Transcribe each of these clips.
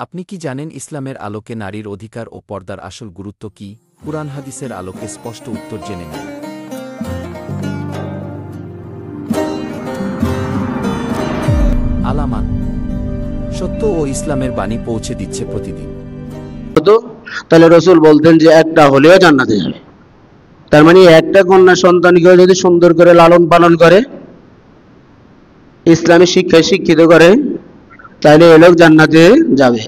আপনি কি জানেন ইসলামের আলোকে নারীর অধিকার ও পর্দার আসল গুরুত্ব কি? কুরআন হাদিসের আলোকে স্পষ্ট উত্তর জেনে নিন। আলামান সত্য ও ইসলামের বাণী পৌঁছে দিচ্ছে প্রতিদিন। তাহলে রাসূল বলতেন যে একটা হলেও জান্নাতে যাবে। তার মানে একটা কন্যা সন্তানকে যদি সুন্দর করে লালন পালন করে, ইসলামী শিক্ষায় শিক্ষিত করে, তাহলে এ লোক জান্নাতে যাবে।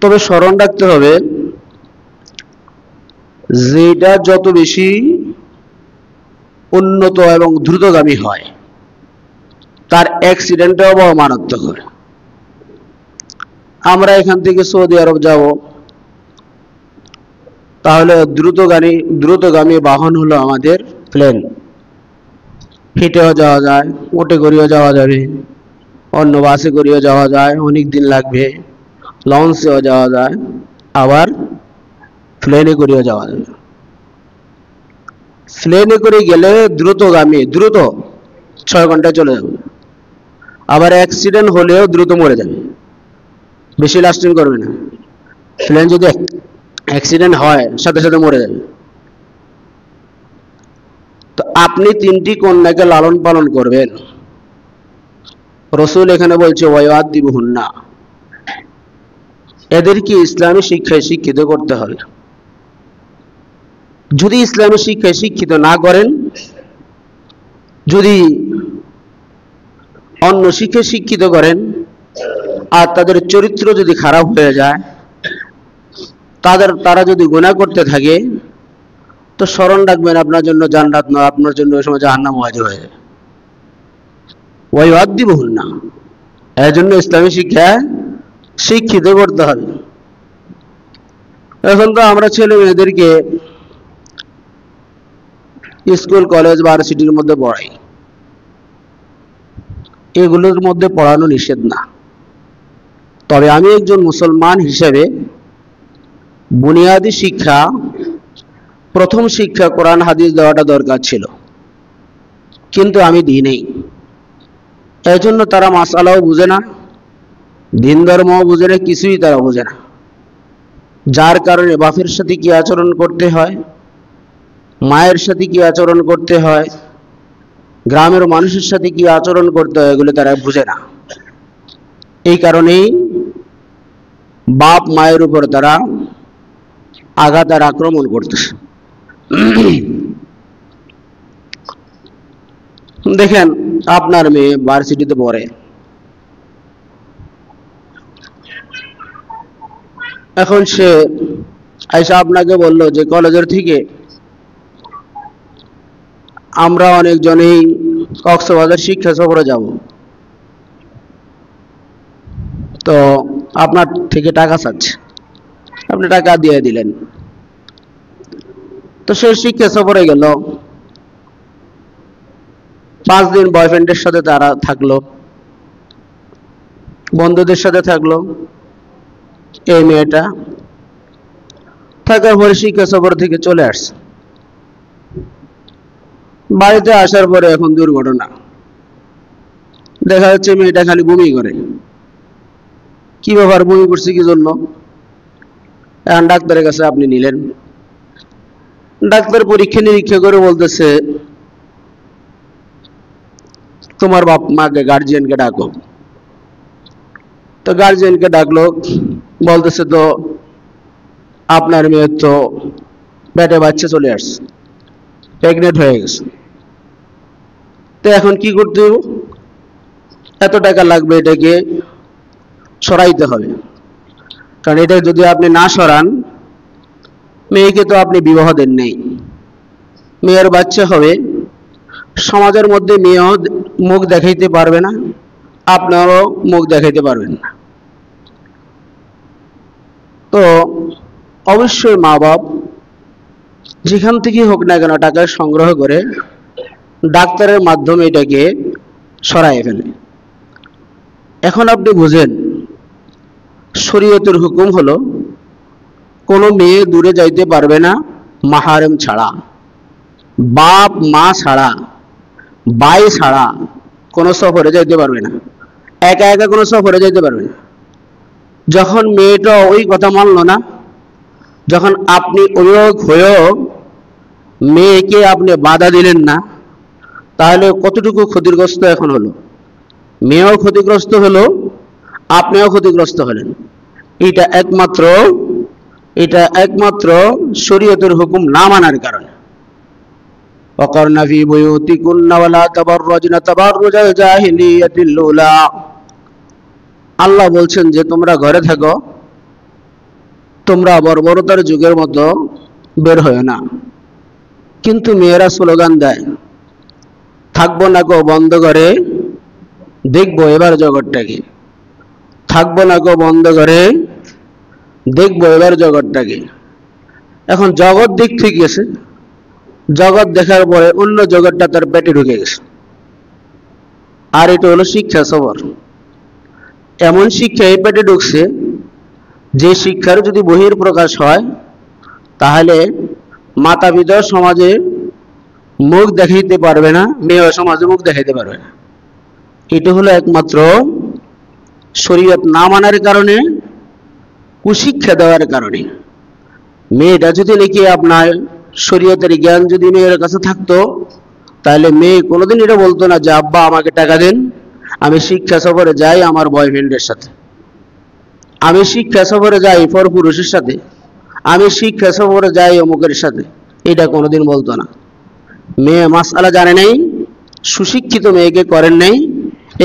তবে স্মরণ রাখতে হবে, যেটা যত বেশি উন্নত এবং দ্রুতগামী হয়, তার অ্যাক্সিডেন্টটাও বড় মারাত্মক হয়। আমরা এখান থেকে সৌদি আরব যাব, তাহলে দ্রুতগামী বাহন হলো আমাদের প্লেন। হেঁটেও যাওয়া যায়, ওটে করেও যাওয়া যাবে, অন্য বাসে করেও যাওয়া যায়, অনেক দিন লাগবে। লঞ্চেও যাওয়া যায়, আবার প্লেনে করেও যাওয়া যাবে। প্লেনে করে গেলে দ্রুত 6 ঘন্টায় চলে যাবে। আবার অ্যাক্সিডেন্ট হলেও দ্রুত মরে যাবে, বেশি লাস্টিং করবে না। প্লেন যদি অ্যাক্সিডেন্ট হয়, সাথে সাথে মরে যাবে। তো আপনি 3টি কন্যাকে লালন পালন করবেন। রাসূল এখানে বলছে ওয়ায়ুআদ্দিবুহুন্না, এদেরকে ইসলামী শিক্ষায় শিক্ষিত করতে হবে। যদি ইসলামী শিক্ষায় শিক্ষিত না করেন, যদি অন্য শিক্ষায় শিক্ষিত করেন, আর তাদের চরিত্র যদি খারাপ হয়ে যায়, তারা যদি গুনাহ করতে থাকে, তো স্মরণ রাখবেন আপনার জন্য জান্নাত নয়, আপনার জন্য ওই সময় জাহান্নাম ওয়াজিব হয়ে যাবে। ওয়ায়ুআদ্দিবুহুন্না, এর জন্য ইসলামী শিক্ষা শিক্ষিত করতে হবে। এখন তো আমরা ছেলে মেয়েদেরকে স্কুল, কলেজ, ভার্সিটির মধ্যে পড়াই, এগুলোর মধ্যে পড়ানো নিষেধ না। তবে আমি একজন মুসলমান হিসেবে বুনিয়াদি শিক্ষা, প্রথম শিক্ষা কোরআন হাদিস দেওয়াটা দরকার ছিল, কিন্তু আমি দিই নেই। এজন্য তারা মাসআলাও বুঝে না, দিন ধর্মও বুঝে না, কিছুই তারা বুঝে না। যার কারণে বাপের সাথে কি আচরণ করতে হয়, মায়ের সাথে কি আচরণ করতে হয়, গ্রামের মানুষের সাথে কি আচরণ করতে হয়, এগুলো তারা বুঝে না। এই কারণেই বাপ মায়ের উপর তারা আঘাত আর আক্রমণ করতেছে। দেখেন, আপনার মেয়ে ভার্সিটিতে পড়ে, এখন সে আইসা আপনাকে বললো যে কলেজের থেকে আমরা অনেকজনেই কক্সবাজার শিক্ষা সফরে যাব, তো আপনার থেকে টাকা চাচ্ছে, আপনি টাকা দিয়ে দিলেন। তো সে শিক্ষা সফরে গেল, 5 দিন বয়ফ্রেন্ডের সাথে তারা থাকলো, বন্ধুদের সাথে থাকলো। এই মেয়েটা থাকার পরে শিক্ষা সফর থেকে চলে আসছে। বাড়িতে আসার পরে এখন দুর্ঘটনা, দেখা যাচ্ছে মেয়েটা খালি বমি করে। কি ব্যাপার, বমি করছে কি জন্য? এখন ডাক্তারের কাছে আপনি নিলেন। ডাক্তার পরীক্ষা নিরীক্ষা করে বলতেছে, তোমার বাপ মাকে, গার্জিয়ানকে ডাকো। তো গার্জিয়ানকে ডাকলো, বলতেছে তো আপনার মেয়ে তো পেটে বাচ্চা চলে আসছে, প্রেগনেন্ট হয়ে গেছে। তো এখন কি করতে হবে? এত টাকা লাগবে, এটাকে সরাইতে হবে। কারণ এটা যদি আপনি না সরান, মেয়েকে তো আপনি বিবাহ দেন নেই, মেয়ের বাচ্চা হবে, সমাজের মধ্যে মেয়েও মুখ দেখাইতে পারবে না, আপনারও মুখ দেখাইতে পারবেন না। তো অবশ্যই মা বাপ যেখান থেকে হোক না কেন টাকা সংগ্রহ করে ডাক্তারের মাধ্যমে এটাকে সরাই ফেলে। এখন আপনি বুঝেন, শরীয়তের হুকুম হলো কোনো মেয়ে দূরে যাইতে পারবে না মাহারেম ছাড়া, বাপ মা ছাড়া, ভাই ছাড়া, কোনো সফরে যাইতে পারবে না, একা একা কোনো সফরে যাইতে পারবে না। যখন মেয়েটা ওই কথা মানলো না, যখন আপনি অভিভাবক হয়েও মেয়েকে আপনি বাধা দিলেন না, তাহলে কতটুকু ক্ষতিগ্রস্ত এখন হলো? মেয়েও ক্ষতিগ্রস্ত হলো, আপনিও ক্ষতিগ্রস্ত হলেন। এটা একমাত্র শরীয়তের হুকুম না মানার কারণে। ওয়াকারনা ফি বুয়ুতিকুন্না ওয়ালা তাবাররাজনা তাবাররুজাল জাহিলিয়াতিল উলা। আল্লাহ বলছেন যে তোমরা ঘরে থাকো, তোমরা বর্বরতার যুগের মতো বের হয় না। কিন্তু মেয়েরা স্লোগান দেয়, থাকবো না গো বন্ধ করে, দেখবো এবার জগৎটাকে। থাকবো না গো বন্ধ করে, দেখবো এবার জগৎটাকে। এখন জগৎ দেখতে গেছে, জগৎ দেখার পরে অন্য জগৎটা তার পেটে ঢুকে গেছে। আর এটা হলো শিক্ষা সফর। এমন শিক্ষা এই পেটে ঢুকছে যে শিক্ষার যদি বহির প্রকাশ হয়, তাহলে মাতা পিতা সমাজে মুখ দেখাইতে পারবে না, মেয়ে সমাজে মুখ দেখাইতে পারবে না। এটা হলো একমাত্র শরীয়ত না মানার কারণে, কুশিক্ষা দেওয়ার কারণে। মেয়েটা যদি নাকি আপনার শরীয়তের জ্ঞান যদি মেয়ের কাছে থাকতো, তাহলে মেয়ে কোনোদিন এটা বলতো না যে আব্বা আমাকে টাকা দেন, আমি শিক্ষা সফরে যাই আমার বয়ফ্রেন্ডের সাথে, আমি শিক্ষা সফরে যাই পর পুরুষের সাথে, আমি শিক্ষা সফরে যাই অমুকের সাথে। এটা কোনোদিন বলতো না। মেয়ে মাসআলা জানে নাই, সুশিক্ষিত মেয়েকে করেন নাই,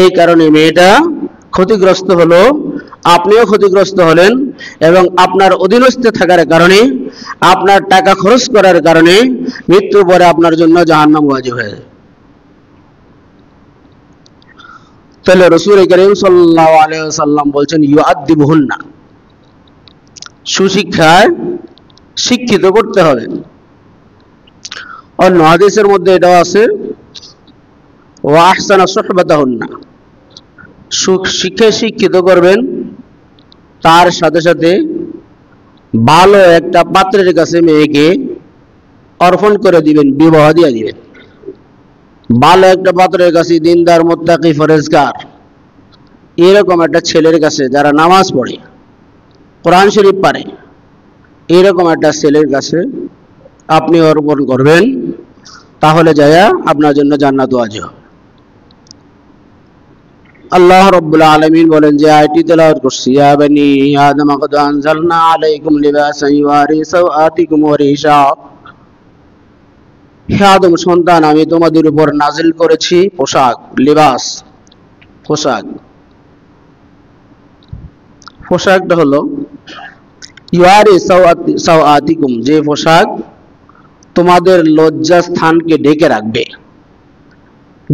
এই কারণে মেয়েটা ক্ষতিগ্রস্ত হলো, আপনিও ক্ষতিগ্রস্ত হলেন। এবং আপনার অধীনস্থে থাকার কারণে, আপনার টাকা খরচ করার কারণে মৃত্যুর পরে আপনার জন্য জাহান্নাম ওয়াজিব হয়ে যায়। তাহলে রাসূল করিম সাল্লাল্লাহু আলাইহি ওয়াসাল্লাম বলছেন ইউআদ্দিবুহুন্না, সুশিক্ষায় শিক্ষিত করতে হবে। অন্য হাদিসের মধ্যে এটাও আছে, ওয়া আহসানা সুহবাতাহুন্না, শিক্ষায় শিক্ষিত করবেন, তার সাথে সাথে ভালো একটা পাত্রের কাছে মেয়েকে অর্পণ করে দিবেন, বিবাহ দিয়ে দিবেন। ভালো একটা পাত্রের কাছে, দিনদার মুত্তাকি ফরেজগার এরকম একটা ছেলের কাছে, যারা নামাজ পড়ে, কোরআন শরীফ পারে, এরকম একটা ছেলের কাছে আপনি অর্পণ করবেন, তাহলে যায়া আপনার জন্য জান্নাত ওয়াজিব হবে। আল্লাহ রাব্বুল আলামিন বলেন যে আয়াতটি তেলাওয়াত করছি, ইয়া বানি আদম ক্বাদ আনজালনা আলাইকুম লিবাসান ইউয়ারি সাওআতিকুম ওয়া রিশা। হে আদম সন্তান, আমি তোমাদের উপর নাজিল করেছি পোশাক, লিবাস, পোশাক। পোশাকটা হলো ইউয়ারি সাওআতিকুম, যে পোশাক তোমাদের লজ্জা স্থানকে ঢেকে রাখবে,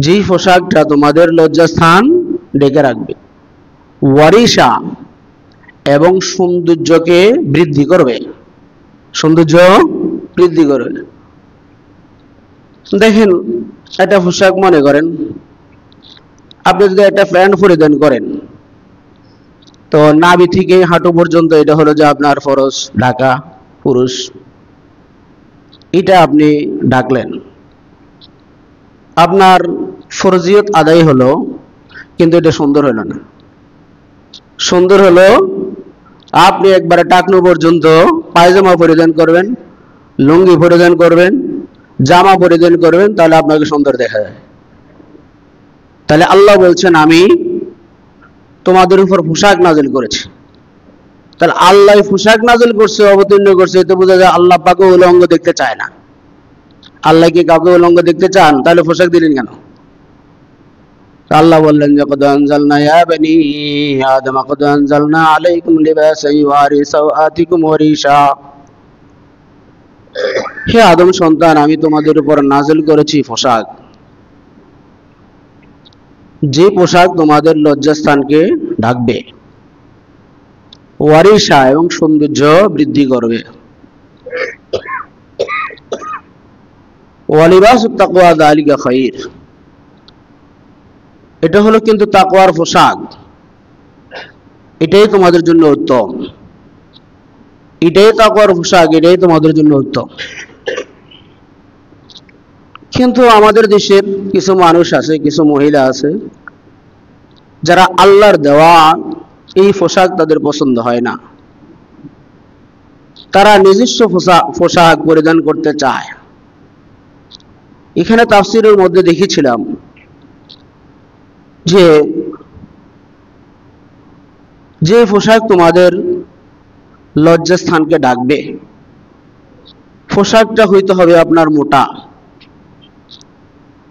যেই পোশাকটা তোমাদের লজ্জাস্থান ঢেকে রাখবে। ওয়ারিশা, এবং সৌন্দর্যকে বৃদ্ধি করবে, সৌন্দর্য বৃদ্ধি করবে। দেখেন, একটা পোশাক মনে করেন আপনি যদি একটা প্যান্ট পরিধান করেন, তো নাভি থেকে হাঁটু পর্যন্ত এটা হলো যে আপনার ফরজ ঢাকা, পুরুষ, এটা আপনি ঢাকলেন, আপনার ফরজিয়ত আদায় হলো, কিন্তু এটা সুন্দর হলো না। সুন্দর হলো আপনি একবারে টাকনু পর্যন্ত পায়জামা পরিধান করবেন, লুঙ্গি পরিধান করবেন, জামা পরিধান করবেন, তাহলে আপনাকে সুন্দর দেখা যায়। তাহলে আল্লাহ বলছেন আমি তোমাদের উপর পোশাক নাজিল করেছি। তাহলে আল্লাহ পোশাক নাজিল করছে, অবতীর্ণ করছে, এতে বোঝা যায় আল্লাহ পাকে উলঙ্গ দেখতে চায় না। আল্লাহ কি কাউকে উলঙ্গ দেখতে চান? তাহলে পোশাক দিলেন কেন? আল্লাহ বললেন যে ক্বাদ আনজালনা ইয়া বানি আদম ক্বাদ আনজালনা আলাইকুম লিবাসান ইউয়ারি সাওআতিকুম ওয়া রিশা। হে আদম সন্তান, আমি তোমাদের উপর নাজিল করেছি পোশাক, যে পোশাক তোমাদের লজ্জাস্থানকে ঢাকবে, ওয়ারিশা, এবং সৌন্দর্য বৃদ্ধি করবে। ওয়া লিবাসুত তাকওয়া যালিকা খায়র, এটা হলো কিন্তু তাকওয়ার পোশাক, এটাই তোমাদের জন্য উত্তম, এটাই তাকওয়ার পোশাক, এটাই তোমাদের জন্য উত্তম। কিন্তু আমাদের দেশের কিছু মানুষ আছে, কিছু মহিলা আছে যারা আল্লাহর দেওয়া এই পোশাক তাদের পছন্দ হয় না, তারা নিজস্ব পোশাক পরিধান করতে চায়। এখানে তাফসীরের মধ্যে দেখেছিলাম যে যে পোশাক তোমাদের লজ্জাস্থানকে ডাকবে, পোশাকটা হইতে হবে আপনার মোটা,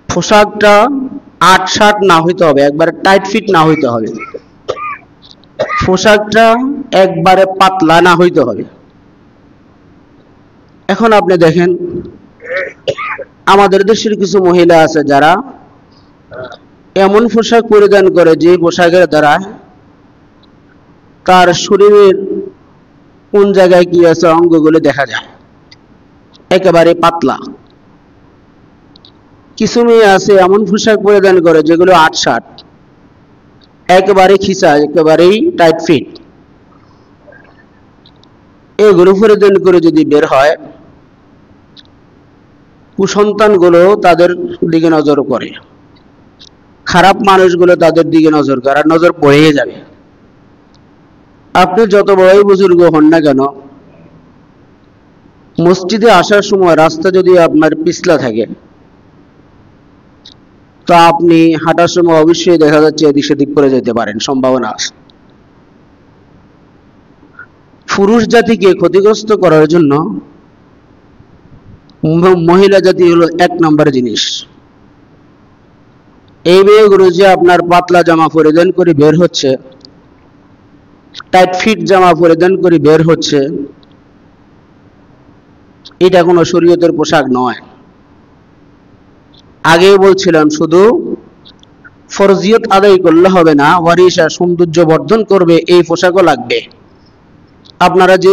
পোশাকটা আট শার্ট না হইতে হবে, একবারে টাইট ফিট না হইতে হবে, পোশাকটা একবারে পাতলা না হইতে হবে। এখন আপনি দেখেন আমাদের দেশের কিছু মহিলা আছে যারা এমন পোশাক পরিধান করে যে পোশাকের দ্বারা তার শরীরের কোন জায়গায় কি আছে অঙ্গগুলো দেখা যায়, একেবারে পাতলা। কিছু মেয়ে আছে এমন পোশাক পরিধান করে যেগুলো আট শার্ট, একেবারে খিচা, একেবারেই টাইট ফিট। এগুলো পরিধান করে যদি বের হয়, কুসন্তানগুলো তাদের দিকে নজর করে, খারাপ মানুষগুলো তাদের দিকে নজর করে, আর নজর পড়ে যাবে। আপনি যত বড়ই বুজুর্গ হন না কেন, মসজিদে আসার সময় রাস্তা যদি আপনার পিছলা থাকে, তো আপনি হাঁটার সময় অবশ্যই দেখা যাচ্ছে এদিক সেদিক করে যেতে পারেন, সম্ভাবনা আছে। পুরুষ জাতিকে ক্ষতিগ্রস্ত করার জন্য মহিলা জাতি হলো এক নম্বর জিনিস। এই মেয়েগুলো যে আপনার পাতলা জামা পরিধান করে বের হচ্ছে, টাইট ফিট জামা পরিধান করে বের হচ্ছে, এটা কোনো শরীয়তের পোশাক নয়। আগেই বলছিলাম শুধু ফরজিয়ত আদায় করলে হবে না, ওয়ারিসা সৌন্দর্য বর্ধন করবে এই পোশাকও লাগবে। আপনারা যে